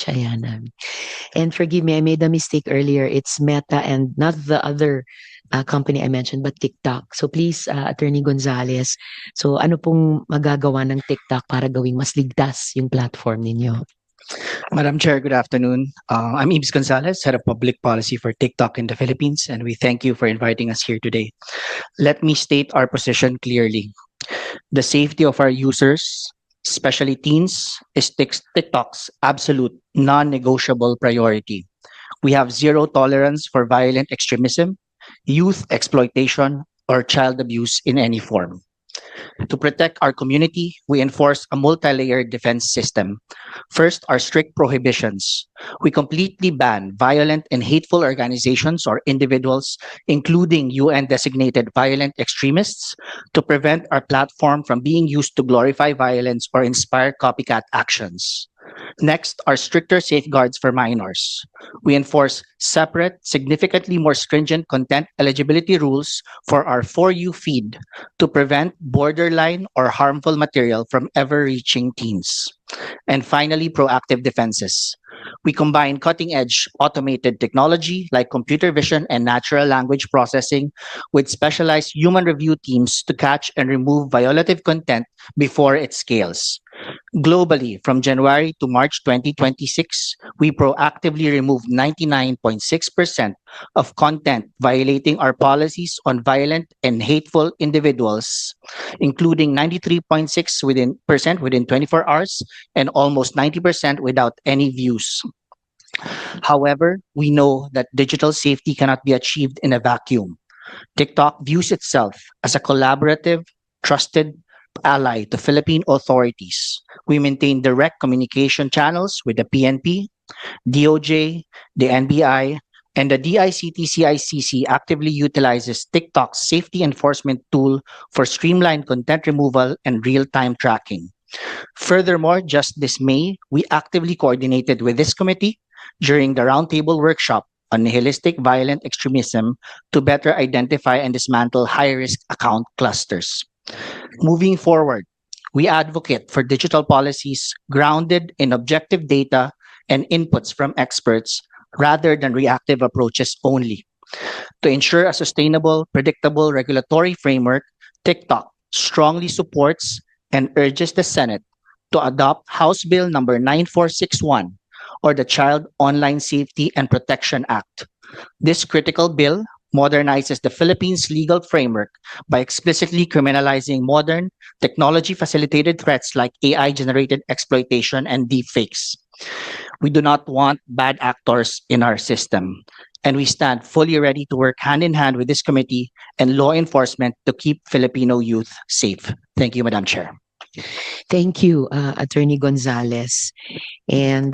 much, Ayana. And forgive me, I made a mistake earlier. It's Meta and not the other company I mentioned, but TikTok. So please, Attorney Gonzales, so ano pong magagawa ng TikTok para gawing mas ligtas yung platform ninyo? Madam Chair, good afternoon. I'm Ibs Gonzalez, Head of Public Policy for TikTok in the Philippines, and we thank you for inviting us here today. Let me state our position clearly. The safety of our users, especially teens, is TikTok's absolute non-negotiable priority. We have zero tolerance for violent extremism, youth exploitation, or child abuse in any form. To protect our community, we enforce a multi-layered defense system. First are strict prohibitions. We completely ban violent and hateful organizations or individuals, including UN-designated violent extremists, to prevent our platform from being used to glorify violence or inspire copycat actions. Next are stricter safeguards for minors. We enforce separate, significantly more stringent content eligibility rules for our For You feed to prevent borderline or harmful material from ever reaching teens. And finally, proactive defenses. We combine cutting edge automated technology like computer vision and natural language processing with specialized human review teams to catch and remove violative content before it scales. Globally, from January to March 2026, we proactively removed 99.6% of content violating our policies on violent and hateful individuals, including 93.6% within 24 hours and almost 90% without any views. However, we know that digital safety cannot be achieved in a vacuum. TikTok views itself as a collaborative, trusted ally to Philippine authorities. We maintain direct communication channels with the PNP, DOJ, the NBI, and the DICT-CICC actively utilizes TikTok's safety enforcement tool for streamlined content removal and real-time tracking. Furthermore, just this May, we actively coordinated with this committee during the roundtable workshop on nihilistic violent extremism to better identify and dismantle high-risk account clusters. Moving forward, we advocate for digital policies grounded in objective data and inputs from experts rather than reactive approaches only. To ensure a sustainable, predictable regulatory framework, TikTok strongly supports and urges the Senate to adopt House Bill number 9461 or the Child Online Safety and Protection Act. This critical bill modernizes the Philippines' legal framework by explicitly criminalizing modern, technology-facilitated threats like AI-generated exploitation and deepfakes. We do not want bad actors in our system, and we stand fully ready to work hand in hand with this committee and law enforcement to keep Filipino youth safe. Thank you, Madam Chair. Thank you, Attorney Gonzales. And